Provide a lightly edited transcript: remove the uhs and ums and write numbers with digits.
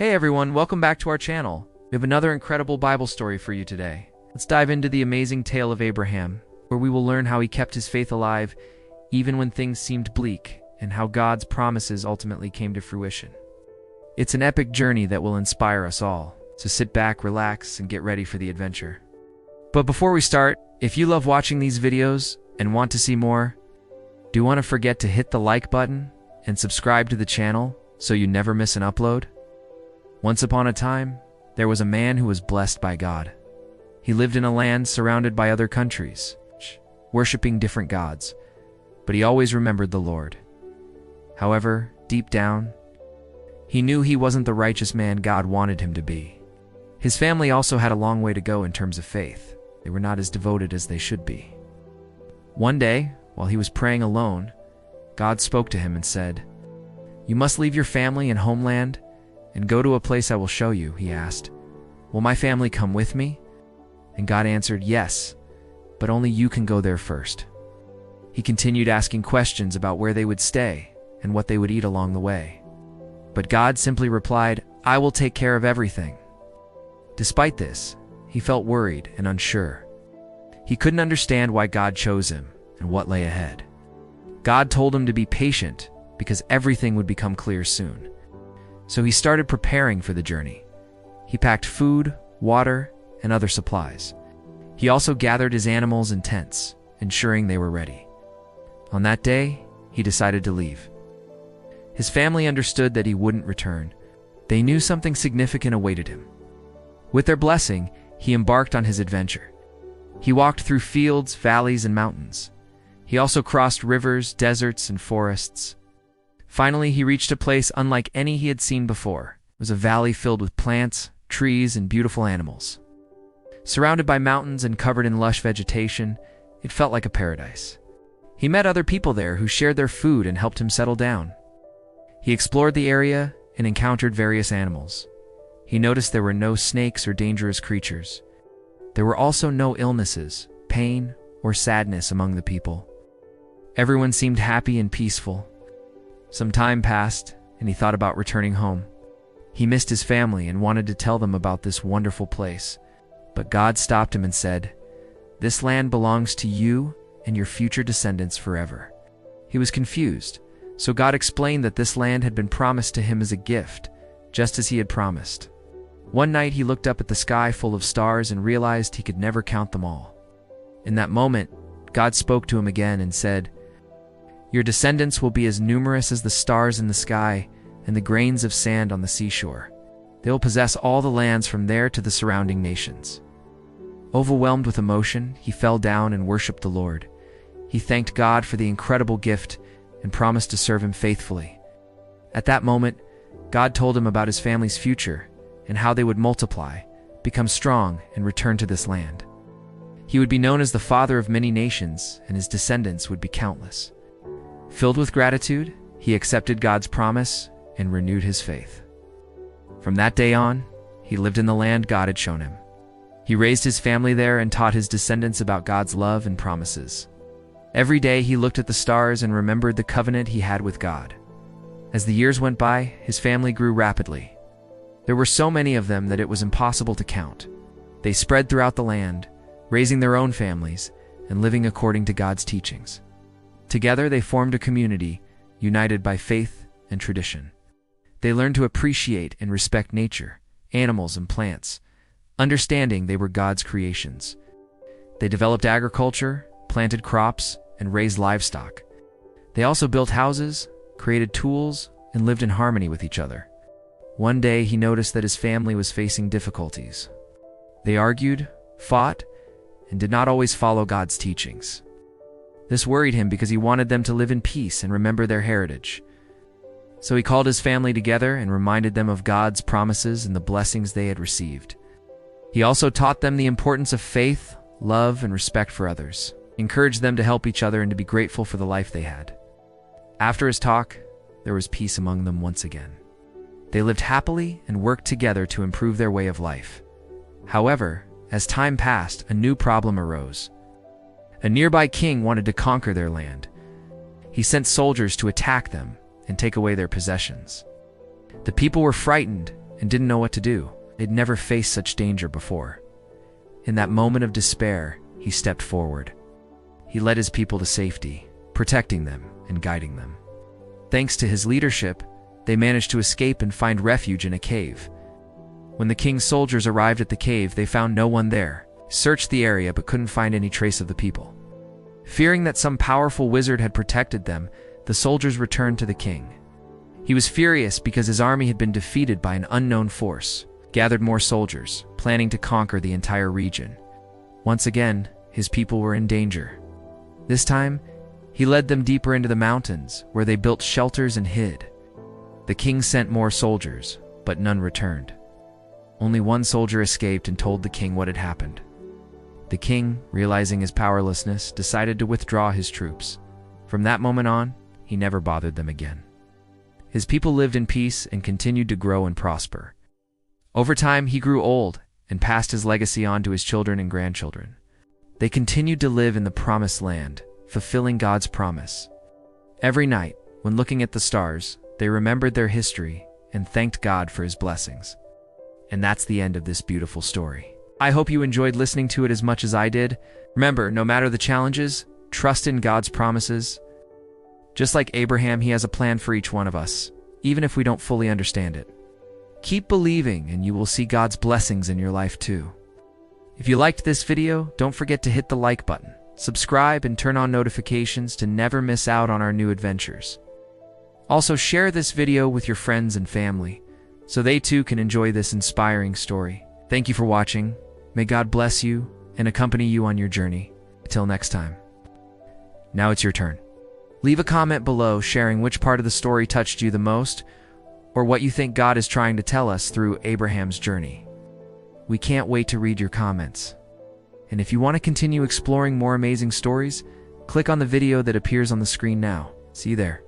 Hey everyone, welcome back to our channel. We have another incredible Bible story for you today. Let's dive into the amazing tale of Abraham, where we will learn how he kept his faith alive even when things seemed bleak, and how God's promises ultimately came to fruition. It's an epic journey that will inspire us all, so sit back, relax, and get ready for the adventure. But before we start, if you love watching these videos and want to see more, do want to forget to hit the like button and subscribe to the channel so you never miss an upload. Once upon a time, there was a man who was blessed by God. He lived in a land surrounded by other countries, worshiping different gods, but he always remembered the Lord. However, deep down, he knew he wasn't the righteous man God wanted him to be. His family also had a long way to go in terms of faith. They were not as devoted as they should be. One day, while he was praying alone, God spoke to him and said, "You must leave your family and homeland and go to a place I will show you." He asked, "Will my family come with me?" And God answered, "Yes, but only you can go there first." He continued asking questions about where they would stay and what they would eat along the way. But God simply replied, "I will take care of everything." Despite this, he felt worried and unsure. He couldn't understand why God chose him and what lay ahead. God told him to be patient because everything would become clear soon. So he started preparing for the journey. He packed food, water, and other supplies. He also gathered his animals and tents, ensuring they were ready. On that day, he decided to leave. His family understood that he wouldn't return. They knew something significant awaited him. With their blessing, he embarked on his adventure. He walked through fields, valleys, and mountains. He also crossed rivers, deserts, and forests. Finally, he reached a place unlike any he had seen before. It was a valley filled with plants, trees, and beautiful animals. Surrounded by mountains and covered in lush vegetation, it felt like a paradise. He met other people there who shared their food and helped him settle down. He explored the area and encountered various animals. He noticed there were no snakes or dangerous creatures. There were also no illnesses, pain, or sadness among the people. Everyone seemed happy and peaceful. Some time passed, and he thought about returning home. He missed his family and wanted to tell them about this wonderful place. But God stopped him and said, "This land belongs to you and your future descendants forever." He was confused, so God explained that this land had been promised to him as a gift, just as he had promised. One night he looked up at the sky full of stars and realized he could never count them all. In that moment, God spoke to him again and said, "Your descendants will be as numerous as the stars in the sky and the grains of sand on the seashore. They will possess all the lands from there to the surrounding nations." Overwhelmed with emotion, he fell down and worshipped the Lord. He thanked God for the incredible gift and promised to serve him faithfully. At that moment, God told him about his family's future and how they would multiply, become strong, and return to this land. He would be known as the father of many nations, and his descendants would be countless. Filled with gratitude, he accepted God's promise and renewed his faith. From that day on, he lived in the land God had shown him. He raised his family there and taught his descendants about God's love and promises. Every day he looked at the stars and remembered the covenant he had with God. As the years went by, his family grew rapidly. There were so many of them that it was impossible to count. They spread throughout the land, raising their own families and living according to God's teachings. Together they formed a community, united by faith and tradition. They learned to appreciate and respect nature, animals, and plants, understanding they were God's creations. They developed agriculture, planted crops, and raised livestock. They also built houses, created tools, and lived in harmony with each other. One day he noticed that his family was facing difficulties. They argued, fought, and did not always follow God's teachings. This worried him because he wanted them to live in peace and remember their heritage. So he called his family together and reminded them of God's promises and the blessings they had received. He also taught them the importance of faith, love, and respect for others, encouraged them to help each other and to be grateful for the life they had. After his talk, there was peace among them once again. They lived happily and worked together to improve their way of life. However, as time passed, a new problem arose. A nearby king wanted to conquer their land. He sent soldiers to attack them and take away their possessions. The people were frightened and didn't know what to do. They'd never faced such danger before. In that moment of despair, he stepped forward. He led his people to safety, protecting them and guiding them. Thanks to his leadership, they managed to escape and find refuge in a cave. When the king's soldiers arrived at the cave, they found no one there, searched the area but couldn't find any trace of the people. Fearing that some powerful wizard had protected them, the soldiers returned to the king. He was furious because his army had been defeated by an unknown force, gathered more soldiers, planning to conquer the entire region. Once again, his people were in danger. This time, he led them deeper into the mountains, where they built shelters and hid. The king sent more soldiers, but none returned. Only one soldier escaped and told the king what had happened. The king, realizing his powerlessness, decided to withdraw his troops. From that moment on, he never bothered them again. His people lived in peace and continued to grow and prosper. Over time, he grew old and passed his legacy on to his children and grandchildren. They continued to live in the promised land, fulfilling God's promise. Every night, when looking at the stars, they remembered their history and thanked God for his blessings. And that's the end of this beautiful story. I hope you enjoyed listening to it as much as I did. Remember, no matter the challenges, trust in God's promises. Just like Abraham, he has a plan for each one of us, even if we don't fully understand it. Keep believing and you will see God's blessings in your life too. If you liked this video, don't forget to hit the like button, subscribe, and turn on notifications to never miss out on our new adventures. Also, share this video with your friends and family, so they too can enjoy this inspiring story. Thank you for watching. May God bless you and accompany you on your journey. Until next time. Now it's your turn. Leave a comment below sharing which part of the story touched you the most, or what you think God is trying to tell us through Abraham's journey. We can't wait to read your comments. And if you want to continue exploring more amazing stories, click on the video that appears on the screen now. See you there.